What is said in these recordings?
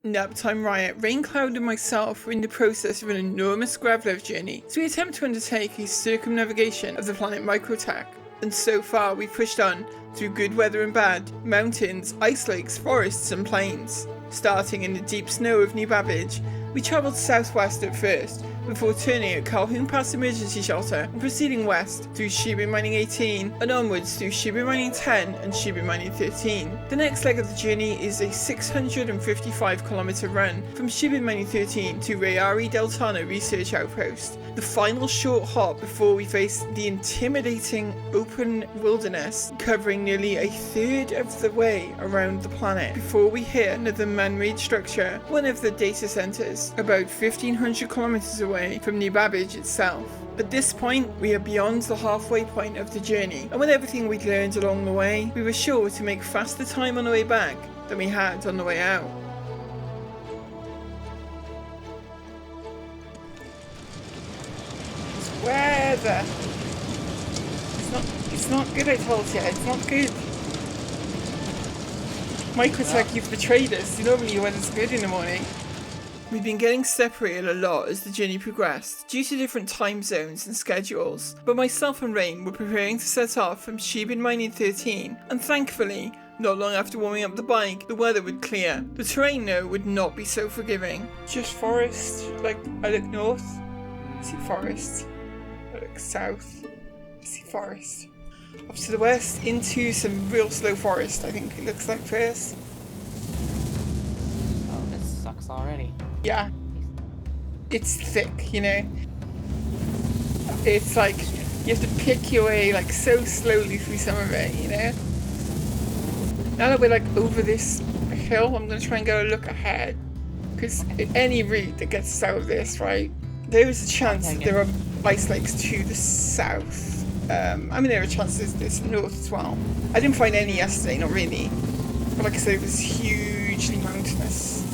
Naptime Riot, Raincloud and myself are in the process of an enormous Gravlev journey, so we attempt to undertake a circumnavigation of the planet Microtech. And so far we've pushed on through good weather and bad, mountains, ice lakes, forests and plains. Starting in the deep snow of New Babbage, we travelled southwest at first, before turning at Calhoun Pass Emergency Shelter and proceeding west through Shubin Mining 18 and onwards through Shubin Mining 10 and Shubin Mining 13. The next leg of the journey is a 655km run from Shubin Mining 13 to Rayari Deltana Research Outpost, the final short hop before we face the intimidating open wilderness covering nearly a third of the way around the planet before we hit another man-made structure, one of the data centres, about 1500 kilometers away from New Babbage itself. At this point, we are beyond the halfway point of the journey, and with everything we'd learned along the way, we were sure to make faster time on the way back than we had on the way out. This weather! It's not good, I told you, it's not good. Microtech, you've betrayed us. Normally your weather's good in the morning. We've been getting separated a lot as the journey progressed, due to different time zones and schedules, but myself and Rain were preparing to set off from Shubin Mining 13, and thankfully, not long after warming up the bike, the weather would clear. The terrain though would not be so forgiving. Just forest, like I look north, I see forest, I look south, I see forest. Off to the west, into some real slow forest, I think it looks like first. Oh, this sucks already. Yeah, it's thick, you know. It's like you have to pick your way like so slowly through some of it, you know. Now that we're like over this hill, I'm gonna try and go look ahead, because any route that gets us out of this, right, there is a chance that there are ice lakes to the south. I mean, there are chances there's north as well. I didn't find any yesterday, not really, but like I said, it was hugely mountainous.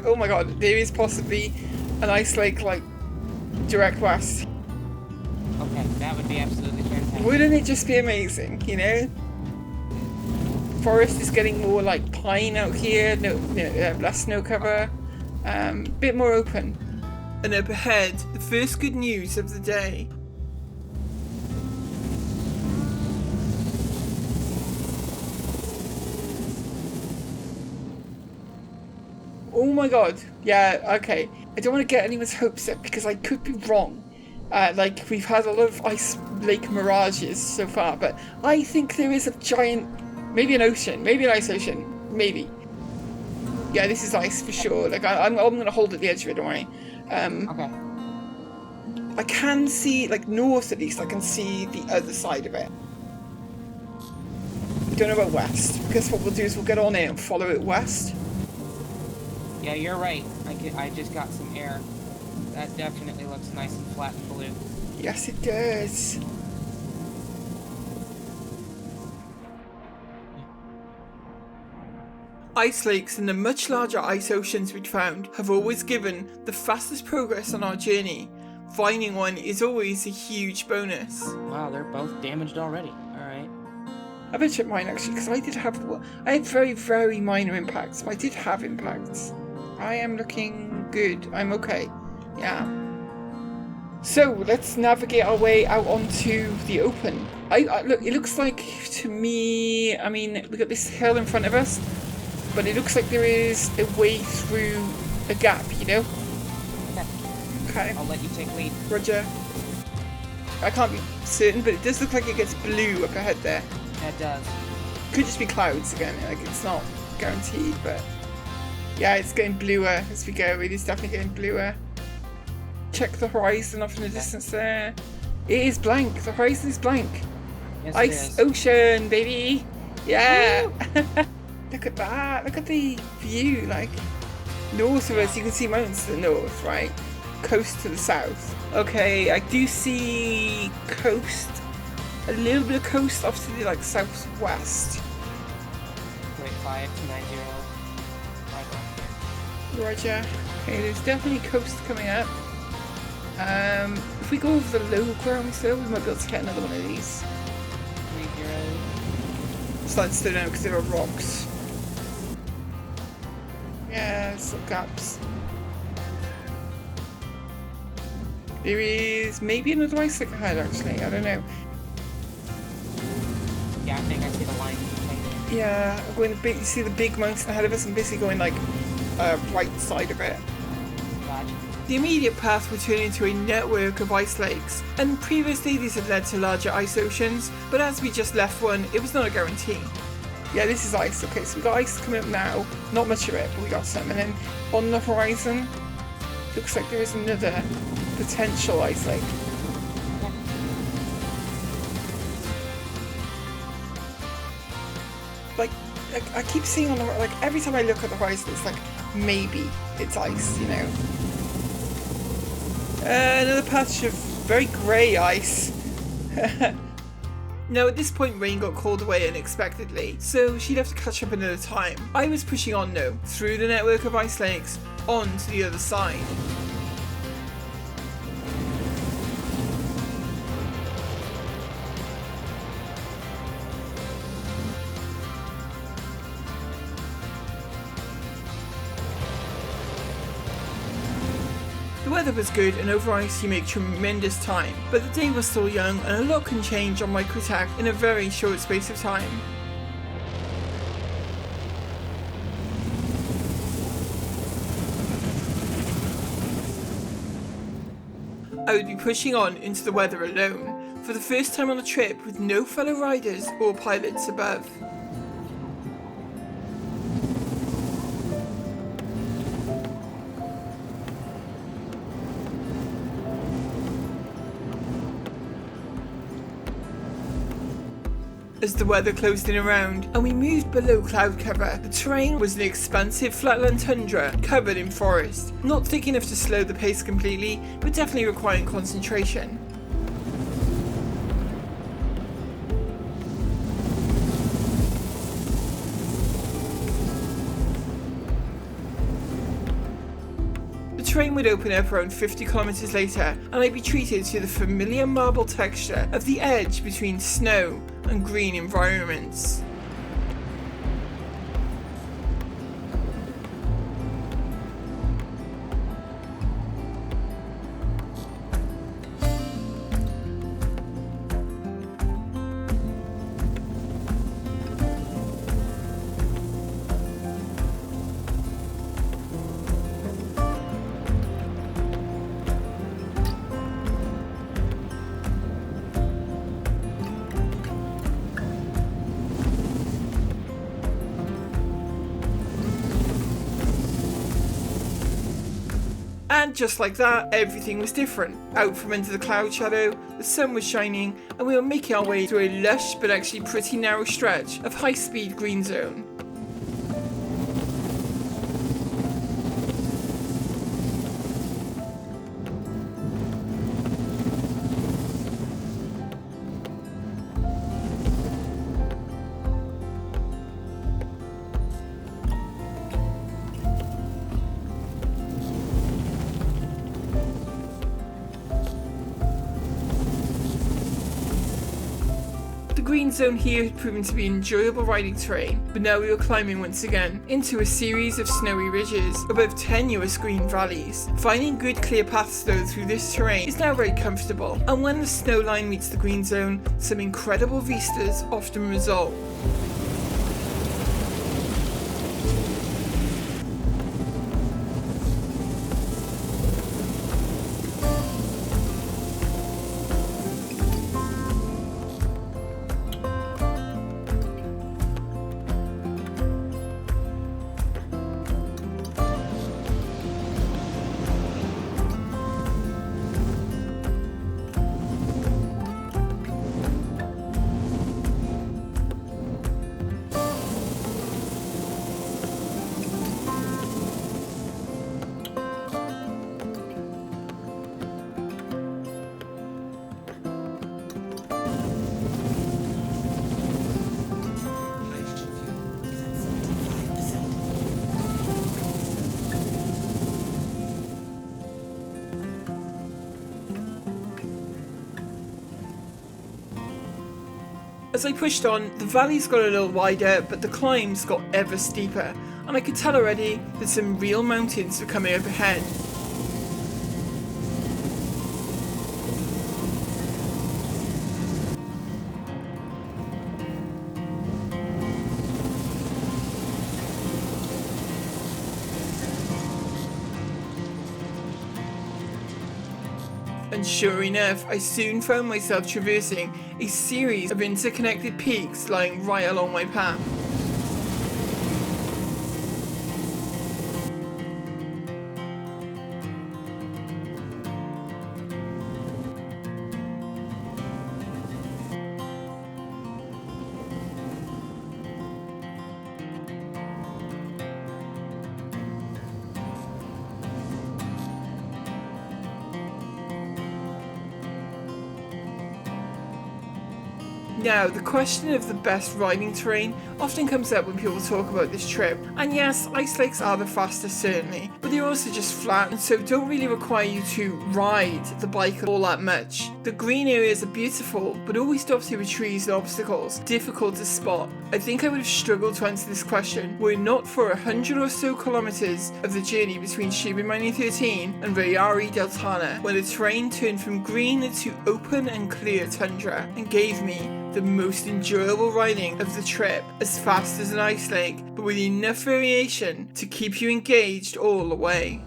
Oh my god, there is possibly an ice lake like direct west. Okay, that would be absolutely fantastic. Wouldn't it just be amazing, you know? Forest is getting more like pine out here, less snow cover, bit more open. And up ahead, the first good news of the day. Oh my god, yeah, okay. I don't want to get anyone's hopes up because I could be wrong. Like, we've had a lot of ice lake mirages so far, but I think there is a giant, maybe an ocean, maybe an ice ocean, maybe. Yeah, this is ice for sure. Like, I'm going to hold at the edge of it, don't worry. Okay. I can see, like, north at least, I can see the other side of it. I don't know about west, because what we'll do is we'll get on it and follow it west. Yeah, you're right. I just got some air. That definitely looks nice and flat and blue. Yes, it does. Ice lakes and the much larger ice oceans we'd found have always given the fastest progress on our journey. Finding one is always a huge bonus. Wow, they're both damaged already. Alright. I bet you mine actually, because I had very, very minor impacts, but I did have impacts. I am looking good. I'm okay. Yeah. So let's navigate our way out onto the open. Look, it looks like to me, I mean, we got this hill in front of us, but it looks like there is a way through a gap, you know? Okay. I'll let you take lead. Roger. I can't be certain, but it does look like it gets blue up ahead there. That does. Could just be clouds again, like it's not guaranteed, but yeah, it's getting bluer as we go. It is definitely getting bluer. Check the horizon off in the distance there. It is blank. The horizon is blank. Yes, Ice ocean, baby. Yeah. Look at that. Look at the view. Like north of us, you can see mountains to the north, right? Coast to the south. Okay, I do see coast. A little bit of coast off to the like southwest. Wait, 5290. Roger. Okay, there's definitely coast coming up. If we go over the low ground still, we might be able to get another one of these. 30. sandstone now because there are rocks. Yeah, some gaps. There is maybe another ice lake ahead, actually. I don't know. Yeah, I think I see the line. Yeah, I'm going you see the big mountain ahead of us? I'm basically going like right side of it. Gotcha. The immediate path will turn into a network of ice lakes, and previously these had led to larger ice oceans, but as we just left one, it was not a guarantee. Yeah, this is ice. Okay, so we got ice coming up now. Not much of it, but we got some. And then on the horizon, looks like there is another potential ice lake. Like I keep seeing on the like every time I look at the horizon, it's like maybe it's ice, you know. Another patch of very grey ice. Now at this point Rain got called away unexpectedly, so she'd have to catch up another time. I was pushing on though, through the network of ice lakes, on to the other side. The weather was good and over ice you make tremendous time, but the day was still young and a lot can change on Microtech in a very short space of time. I would be pushing on into the weather alone, for the first time on a trip with no fellow riders or pilots above. As the weather closed in around and we moved below cloud cover, the terrain was an expansive flatland tundra covered in forest. Not thick enough to slow the pace completely, but definitely requiring concentration. The terrain would open up around 50 kilometers later and I'd be treated to the familiar marble texture of the edge between snow and green environments. And just like that, everything was different. Out from under the cloud shadow, the sun was shining, and we were making our way through a lush but actually pretty narrow stretch of high-speed green zone. The green zone here had proven to be enjoyable riding terrain, but now we were climbing once again into a series of snowy ridges above tenuous green valleys. Finding good clear paths though through this terrain is now very comfortable, and when the snow line meets the green zone, some incredible vistas often result. As I pushed on, the valleys got a little wider, but the climbs got ever steeper, and I could tell already that some real mountains were coming up ahead. And sure enough, I soon found myself traversing a series of interconnected peaks lying right along my path. Now, the question of the best riding terrain often comes up when people talk about this trip, and yes, ice lakes are the fastest certainly, but they're also just flat and so don't really require you to ride the bike all that much. The green areas are beautiful, but always dotted with trees and obstacles, difficult to spot. I think I would have struggled to answer this question were it not for 100 or so kilometers of the journey between Shiba Mining 13 and Rayari Deltana, when the terrain turned from green to open and clear tundra and gave me the most enjoyable riding of the trip, as fast as an ice lake, but with enough variation to keep you engaged all the way.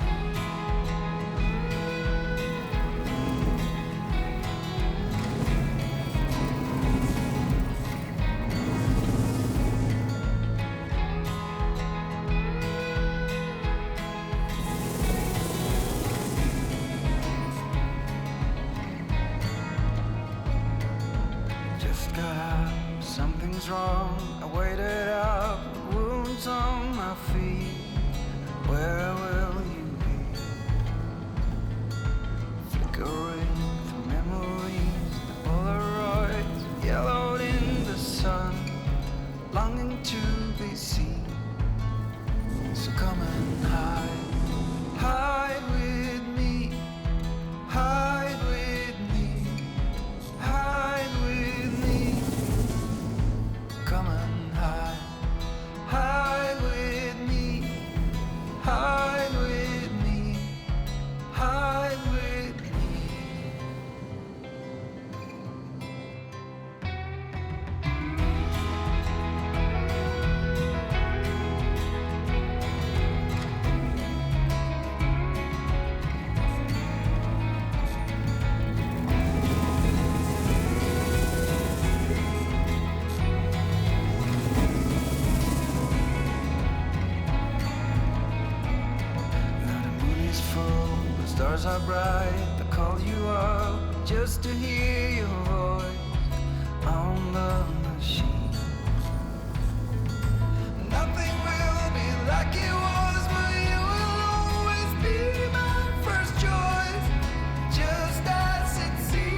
Something's wrong, I waited up, wounds on my feet. Where will you be? Flickering through memories, the Polaroids yellowed in the sun, longing to be seen. So come and hide with me, hide with me, hide with me. Come and hide with me, hide with me, hide with me. Stars are bright, I call you up just to hear your voice on the machine. Nothing will be like it was, but you will always be my first choice, just as it seems.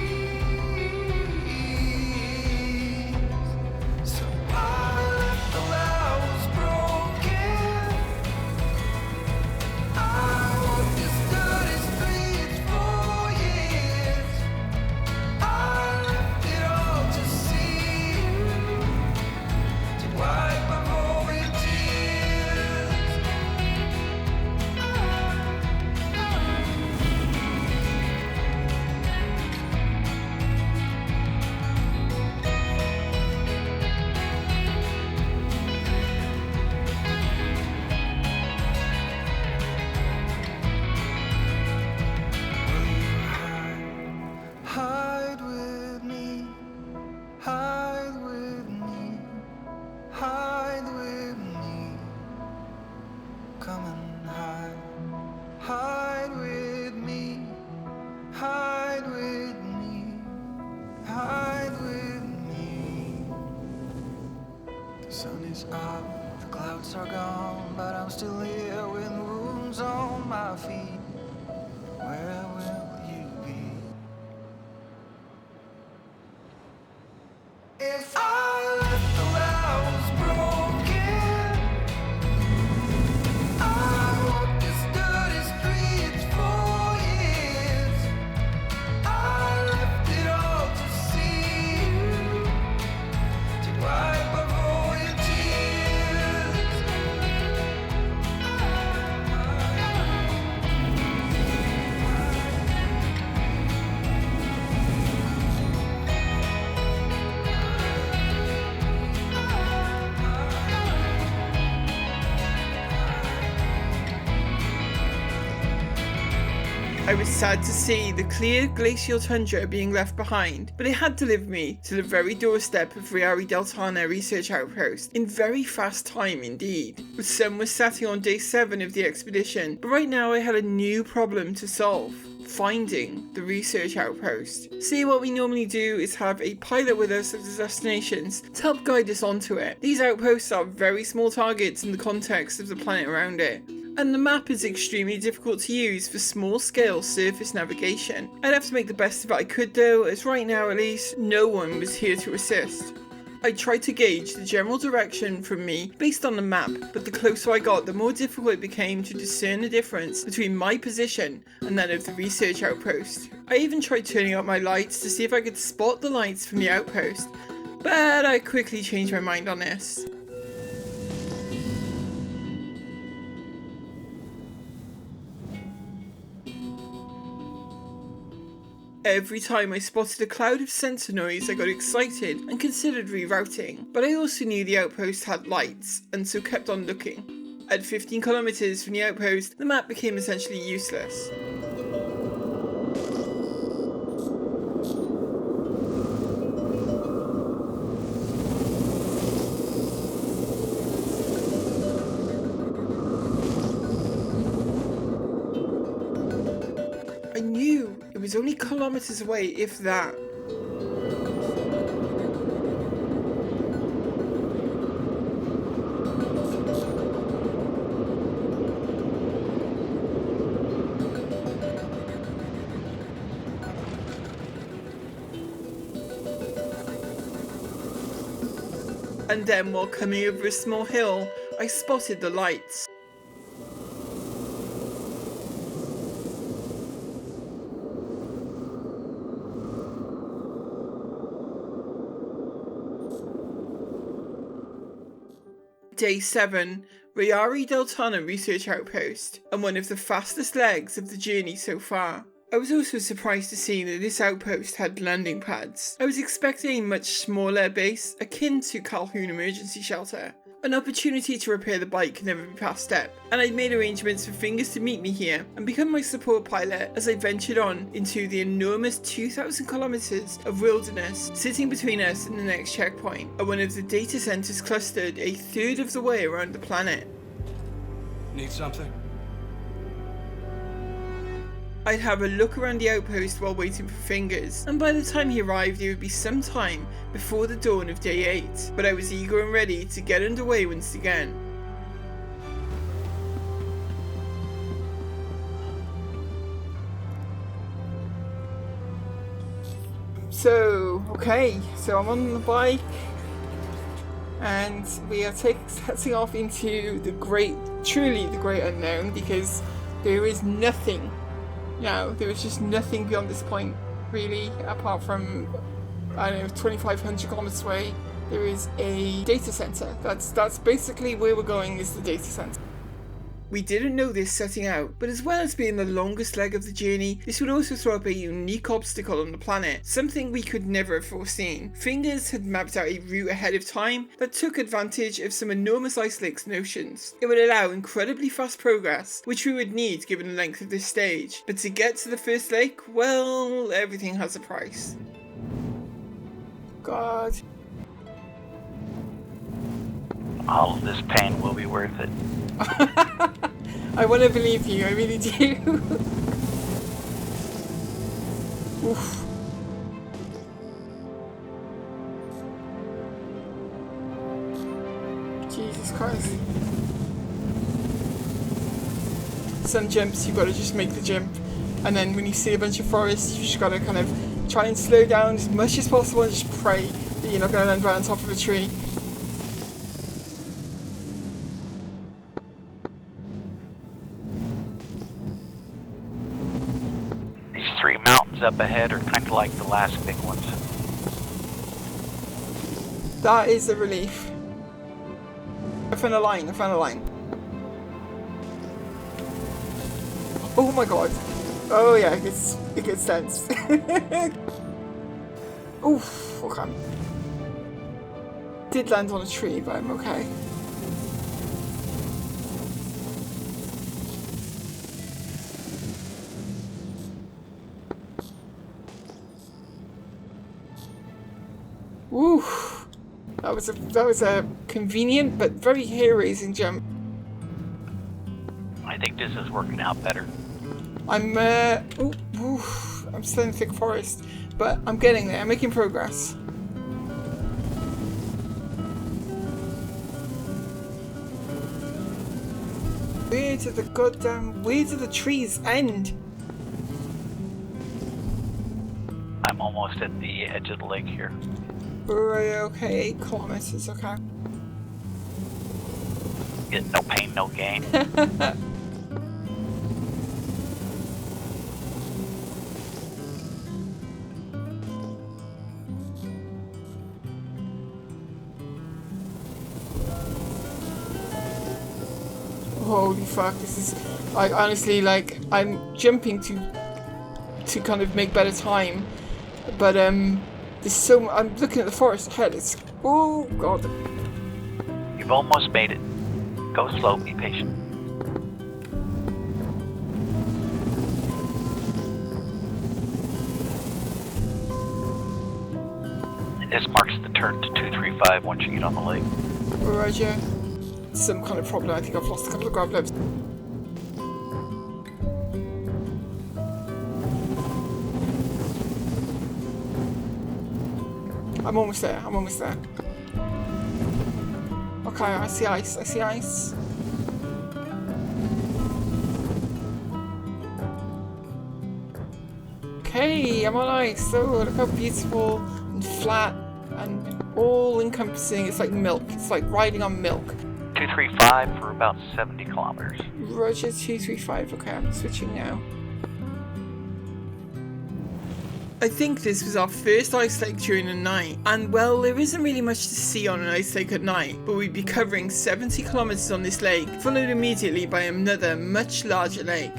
So I left the house broken. I walked this dirty streets for years. I left it all to see you, to wipe my morning tears. Will you hide with me, hide with me, hide with me. Come and hide with me, hide with me, hide with me. The sun is up, the clouds are gone, but I'm still here with wounds on my feet. Where will you be? If I left the house broken, I walked these dirty streets for years. I left it all to see you, I was sad to see the clear glacial tundra being left behind, but it had delivered me to the very doorstep of Rayari Deltana research outpost in very fast time indeed. The sun was setting on day 7 of the expedition, but right now I had a new problem to solve. Finding the research outpost. See, what we normally do is have a pilot with us at the destinations to help guide us onto it. These outposts are very small targets in the context of the planet around it, and the map is extremely difficult to use for small scale surface navigation. I'd have to make the best of it I could though, as right now at least, no one was here to assist. I tried to gauge the general direction from me based on the map, but the closer I got, the more difficult it became to discern the difference between my position and that of the research outpost. I even tried turning up my lights to see if I could spot the lights from the outpost, but I quickly changed my mind on this. Every time I spotted a cloud of sensor noise, I got excited and considered rerouting, but I also knew the outpost had lights, and so kept on looking. At 15 kilometers from the outpost, the map became essentially useless. I knew it was only kilometers away, if that. And then, while coming over a small hill, I spotted the lights. Day 7, Rayari Deltana research outpost, and one of the fastest legs of the journey so far. I was also surprised to see that this outpost had landing pads. I was expecting a much smaller base, akin to Calhoun Emergency Shelter. An opportunity to repair the bike can never be passed up, and I'd made arrangements for Fingers to meet me here and become my support pilot as I ventured on into the enormous 2,000 kilometers of wilderness sitting between us and the next checkpoint, at one of the data centers clustered a third of the way around the planet. Need something? I'd have a look around the outpost while waiting for Fingers, and by the time he arrived it would be some time before the dawn of day 8, but I was eager and ready to get underway once again. So I'm on the bike, and we are setting off into truly the great unknown, because there is nothing. No, there was just nothing beyond this point, really, apart from, 2,500 kilometers away, there is a data center. That's basically where we're going, is the data center. We didn't know this setting out, but as well as being the longest leg of the journey, this would also throw up a unique obstacle on the planet, something we could never have foreseen. Fingers had mapped out a route ahead of time that took advantage of some enormous ice lakes and oceans. It would allow incredibly fast progress, which we would need given the length of this stage. But to get to the first lake, well, everything has a price. God. All of this pain will be worth it. I want to believe you, I really do. Oof. Jesus Christ. Some jumps, you've got to just make the jump. And then when you see a bunch of forests, you just got to kind of try and slow down as much as possible and just pray that you're not going to land right on top of a tree. Up ahead are kind of like the last big ones. That is a relief. I found a line. Oh my god. Oh yeah, it gets tense. Oof, okay. Did land on a tree, but I'm okay. Woo! That was a convenient but very hair-raising jump. I think this is working out better. I'm still in thick forest, but I'm getting there. I'm making progress. Where did the trees end? I'm almost at the edge of the lake here. Right, okay, 8 kilometers, okay. Get no pain, no gain. Holy fuck, this is, like, honestly, like, I'm jumping to kind of make better time, but there's so, I'm looking at the forest ahead, it's, oh god. You've almost made it. Go slow, be patient. And this marks the turn to 235 once you get on the lake. Roger. Some kind of problem, I think I've lost a couple of grav levels. I'm almost there, Okay, I see ice, Okay, I'm on ice, so look how beautiful and flat and all-encompassing. It's like milk, it's like riding on milk. 235 for about 70 kilometers. Roger, 235, okay, I'm switching now. I think this was our first ice lake during the night, and well, there isn't really much to see on an ice lake at night, but we'd be covering 70 kilometers on this lake, followed immediately by another much larger lake.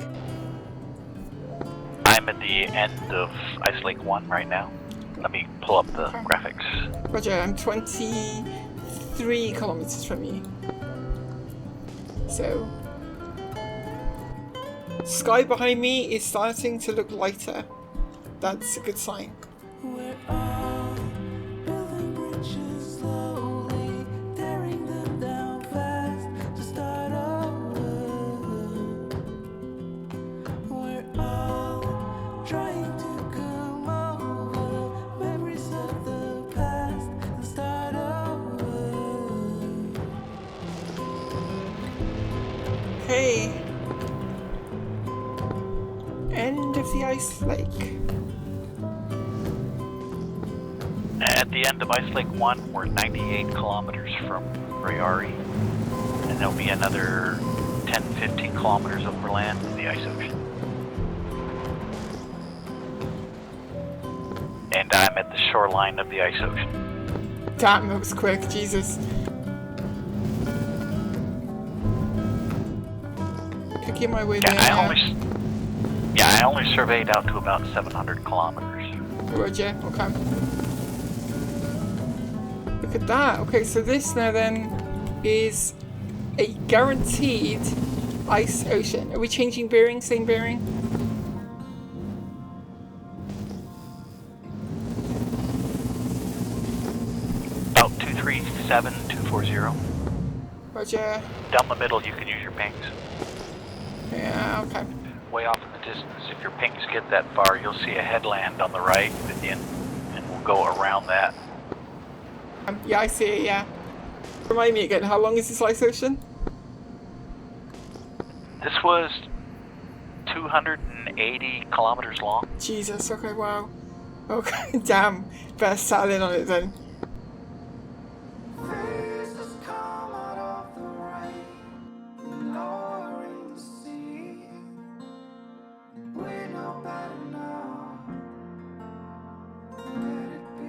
I'm at the end of Ice Lake 1 right now. Let me pull up the graphics. Roger, I'm 23 kilometers from you. So, sky behind me is starting to look lighter. That's a good sign. We're all building bridges slowly, tearing them down fast to start over. We're all trying to come over memories of the past and start over. Okay. End of the ice lake. At the end of Ice Lake 1, we're 98 kilometers from Rayari, and there'll be another 10-15 kilometers overland in the ice ocean. And I'm at the shoreline of the ice ocean. Damn, that was quick, Jesus. Picking my way there now. I only surveyed out to about 700 kilometers. Roger, okay. Look at that. Okay, so this now then is a guaranteed ice ocean. Are we changing bearing? Same bearing? About 237, 240. Roger. Down the middle, you can use your pings. Yeah, okay. Way off in the distance, if your pings get that far, you'll see a headland on the right, and we'll go around that. Yeah, I see it, yeah. Remind me again, how long is this ice ocean? This was 280 kilometers long. Jesus, okay, wow. Okay, damn. Better settle in on it then. Faces come out of the rain, lowering the sea. We know better now. Let it be.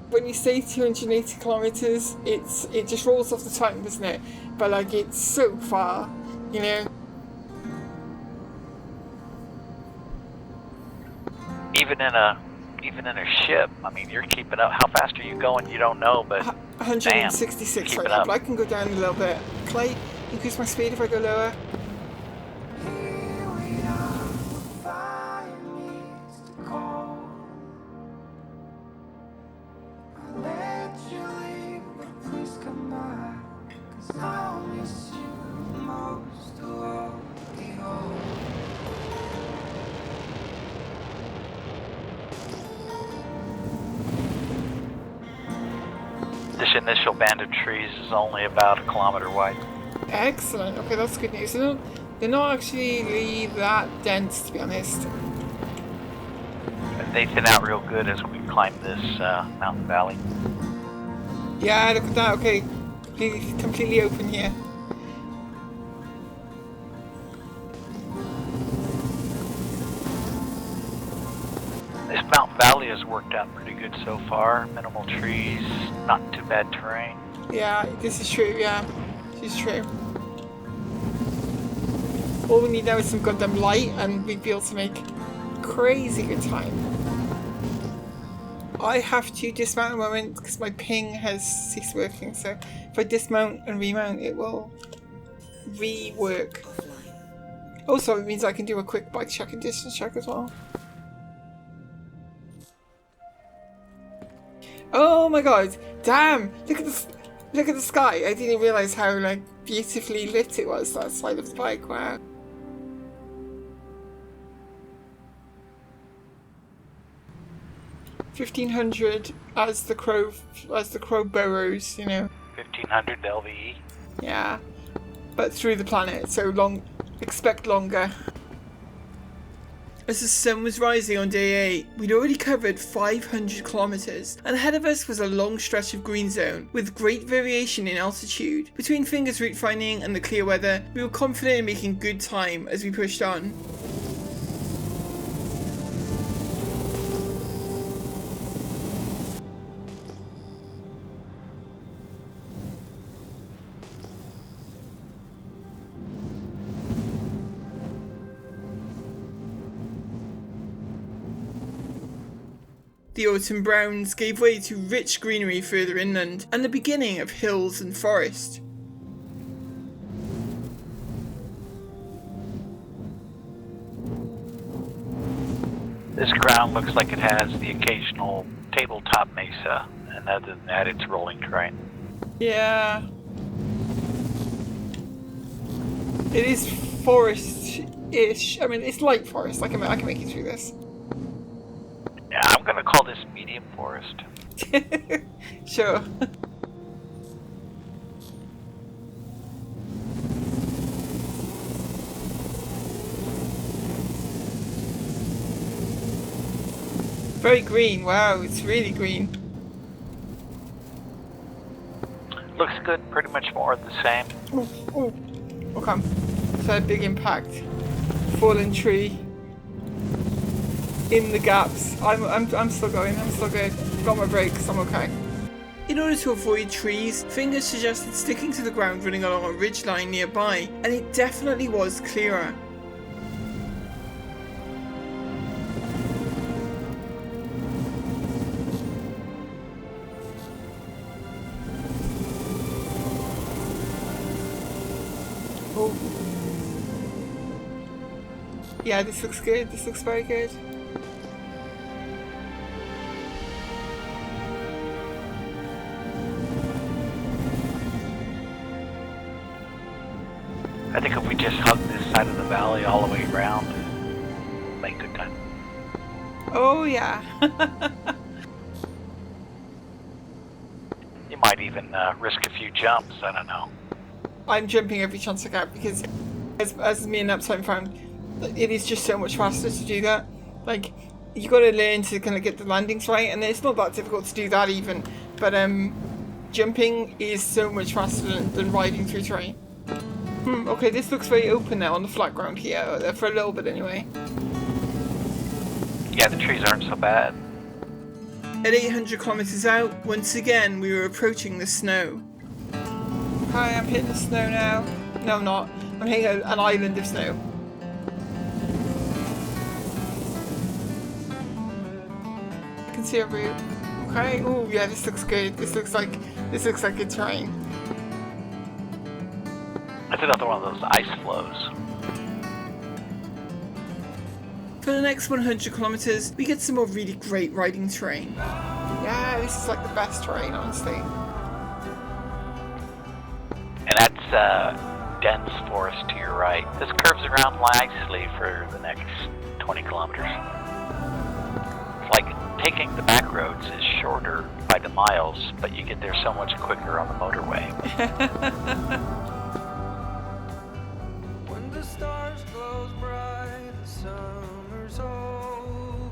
When you say 280 kilometers, it just rolls off the tongue, doesn't it? But like, it's so far, you know. Even in a ship, I mean, you're keeping up. How fast are you going? You don't know, but 166 damn, right now, but I can go down a little bit. Can I increase my speed if I go lower? Here we are, fire meets the cold. This initial band of trees is only about 1 kilometer wide. Excellent. Okay, that's good news. They're not actually that dense, to be honest. They thin out real good as we climb this mountain valley. Yeah, look at that. Okay, completely open here. This mountain valley has worked out pretty good so far. Minimal trees, not too bad terrain. Yeah, this is true. Yeah, this is true. All we need now is some goddamn light, and we'd be able to make crazy good time. I have to dismount a moment because my ping has ceased working. So if I dismount and remount, it will rework. Also, it means I can do a quick bike check and distance check as well. Oh my god! Damn! Look at this! Look at the sky! I didn't realize how like beautifully lit it was. That side of the bike. Wow. $1,500 as the crow burrows, you know. 1500 LVE. Yeah, but through the planet, so long. Expect longer. As the sun was rising on day 8, we'd already covered 500 kilometers, and ahead of us was a long stretch of green zone with great variation in altitude. Between Fingers route finding and the clear weather, we were confident in making good time as we pushed on. The autumn browns gave way to rich greenery further inland, and the beginning of hills and forest. This ground looks like it has the occasional tabletop mesa, and other than that, it's rolling terrain. Yeah. It is forest-ish. I mean, it's light forest. I can make it through this. Yeah, I'm gonna call this medium forest. Sure. Very green. Wow, it's really green. Looks good, pretty much more of the same. Oh, okay. So a big impact. Fallen tree. In the gaps. I'm still going. I'm still good. Got my brakes. I'm okay. In order to avoid trees, Fingers suggested sticking to the ground running along a ridgeline nearby, and it definitely was clearer. Oh. Yeah, this looks good. This looks very good. I think if we just hug this side of the valley all the way around, we'll make good time. Oh yeah. You might even risk a few jumps, I don't know. I'm jumping every chance I get because, as me and Uptime found, it is just so much faster to do that. Like, you got to learn to kind of get the landings right, and it's not that difficult to do that even. But jumping is so much faster than riding through terrain. Okay, this looks very open now on the flat ground here, for a little bit anyway. Yeah, the trees aren't so bad. At 800 kilometers out, once again we were approaching the snow. Hi, I'm hitting the snow now. No, I'm not. I'm hitting an island of snow. I can see a route. Okay. Oh yeah, this looks good. This looks like good terrain. That's another one of those ice flows. For the next 100 kilometers, we get some more really great riding terrain. Yeah, this is like the best terrain, honestly. And that's dense forest to your right. This curves around nicely for the next 20 kilometers. It's like taking the back roads is shorter by the miles, but you get there so much quicker on the motorway. When the stars glow bright, the summer's old.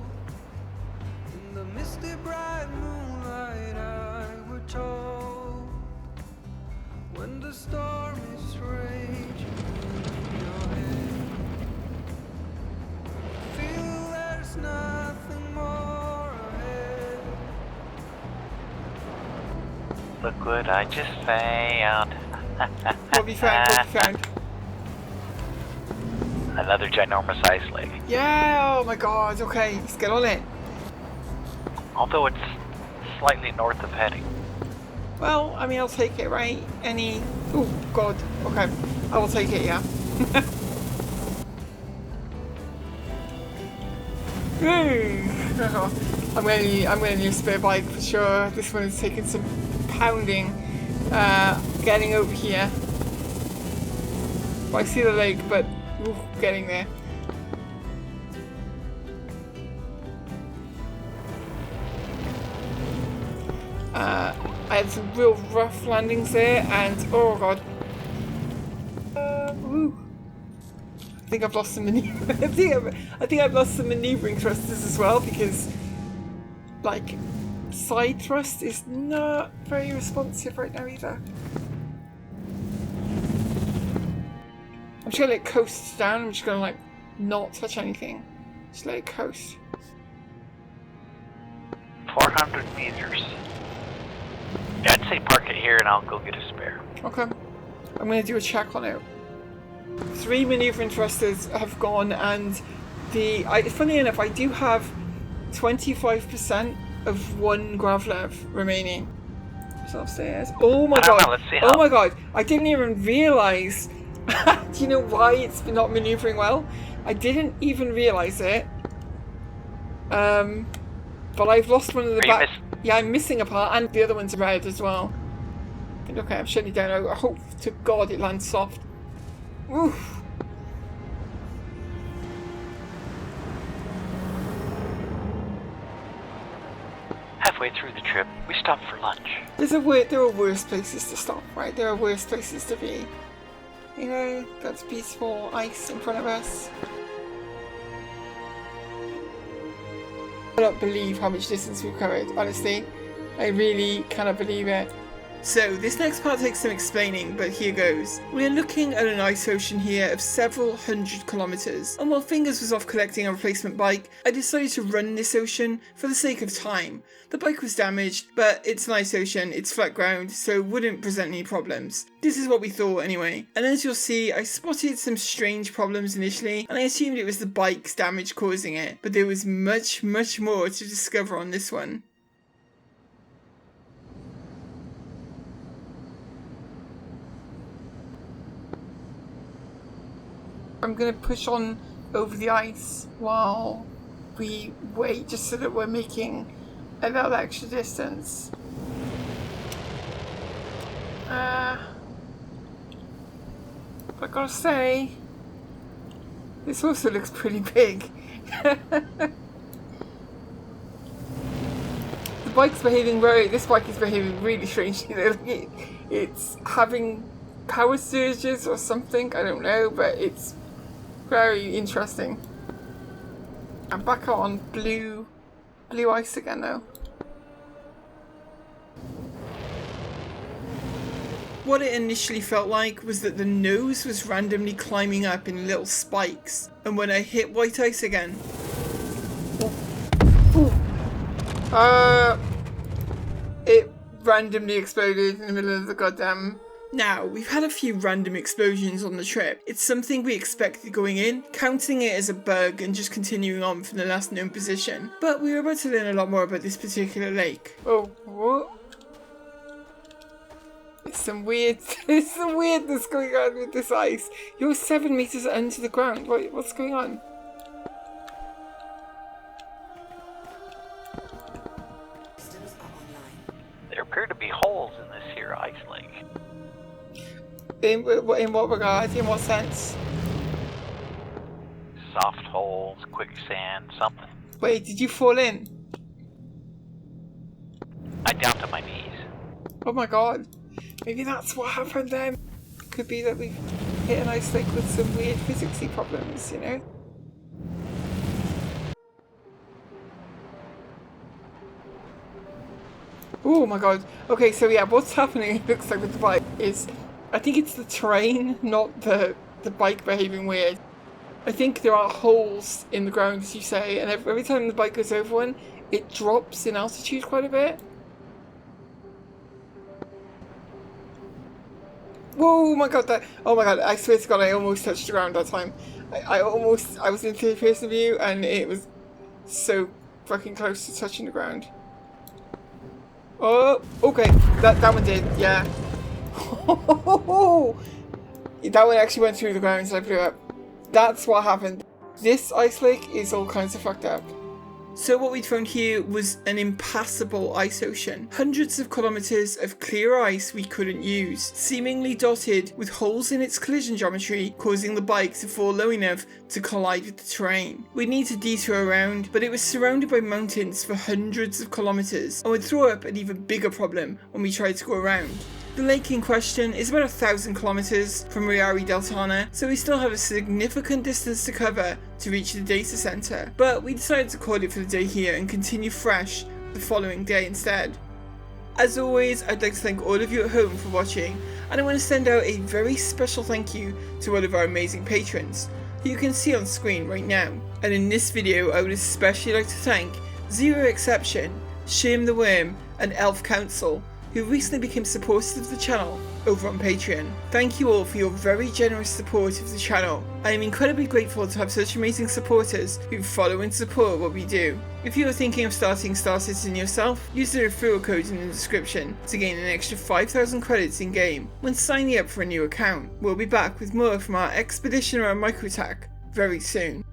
In the misty bright moonlight, I were told. When the storm is raging in your head, feel there's nothing more ahead. Look what I just found. What we found, what we found. Another ginormous ice lake. Yeah, oh my god, okay, let's get on it. Although it's slightly north of heading. Well, I mean, I'll take it, right? Any... Oh, God. Okay. I will take it, yeah. I'm gonna need a spare bike for sure. This one is taking some pounding. Getting over here. Well, I see the lake, but getting there. I had some real rough landings there, and oh god. I think I've lost some I think I've lost some maneuvering thrusters as well, because like side thrust is not very responsive right now either. I'm just gonna let it coast down. I'm just gonna like not touch anything. Just let it coast. 400 meters. Yeah, I'd say park it here and I'll go get a spare. Okay. I'm going to do a check on it. 3 maneuvering thrusters have gone, and funny enough, I do have 25% of 1 Gravlev remaining. Just upstairs. Oh my god. Let's see how... Oh my god. I didn't even realise. Do you know why it's not maneuvering well? I didn't even realise it. But I've lost one of the back. Yeah, I'm missing a part, and the other one's red as well. Okay, I'm shutting it down. I hope to God it lands soft. Oof. Halfway through the trip, we stopped for lunch. There are worse places to stop, right? There are worse places to be. You know, that's beautiful ice in front of us. I don't believe how much distance we've covered, honestly. I really cannot believe it. So, this next part takes some explaining, but here goes. We're looking at an ice ocean here of several hundred kilometers, and while Fingers was off collecting a replacement bike, I decided to run this ocean for the sake of time. The bike was damaged, but it's an ice ocean, it's flat ground, so wouldn't present any problems. This is what we thought anyway. And as you'll see, I spotted some strange problems initially, and I assumed it was the bike's damage causing it, but there was much, much more to discover on this one. I'm going to push on over the ice while we wait, just so that we're making a little extra distance. But I gotta say, this also looks pretty big. The this bike is behaving really strangely. It's having power surges or something, I don't know, but it's very interesting. I'm back on blue ice again though. What it initially felt like was that the nose was randomly climbing up in little spikes, and when I hit white ice again, it randomly exploded in the middle of the goddamn. Now, we've had a few random explosions on the trip. It's something we expected going in, counting it as a bug and just continuing on from the last known position. But we were about to learn a lot more about this particular lake. Oh, what? There's some weirdness going on with this ice. You're 7 meters under the ground. What's going on? There appear to be holes in this here ice lake. In what regard? In what sense? Soft holes, quicksand, something. Wait, did you fall in? down to my knees. Oh my god. Maybe that's what happened then. Could be that we've hit an ice lake with some weird physicsy problems, you know? Oh my god. Okay, so yeah, what's happening, it looks like, with the bike is, I think it's the terrain, not the bike behaving weird. I think there are holes in the ground, as you say, and every time the bike goes over one, it drops in altitude quite a bit. Whoa, my god, oh my god, I swear to god, I almost touched the ground that time. I was in third person view, and it was so fucking close to touching the ground. Oh, okay, that one did, yeah. That one actually went through the ground, so I blew up. That's what happened. This ice lake is all kinds of fucked up. So what we'd found here was an impassable ice ocean. Hundreds of kilometers of clear ice we couldn't use, seemingly dotted with holes in its collision geometry, causing the bike to fall low enough to collide with the terrain. We'd need to detour around, but it was surrounded by mountains for hundreds of kilometers, and would throw up an even bigger problem when we tried to go around. The lake in question is about 1,000 kilometers from Rayari Deltana, so we still have a significant distance to cover to reach the data center, but we decided to call it for the day here and continue fresh the following day instead. As always, I'd like to thank all of you at home for watching, and I want to send out a very special thank you to all of our amazing patrons, who you can see on screen right now. And in this video, I would especially like to thank Zero Exception, Shame the Worm, and Elf Council, who recently became supporters of the channel over on Patreon. Thank you all for your very generous support of the channel. I am incredibly grateful to have such amazing supporters who follow and support what we do. If you are thinking of starting Star Citizen yourself, use the referral code in the description to gain an extra 5,000 credits in game when signing up for a new account. We'll be back with more from our expedition around Microtech very soon.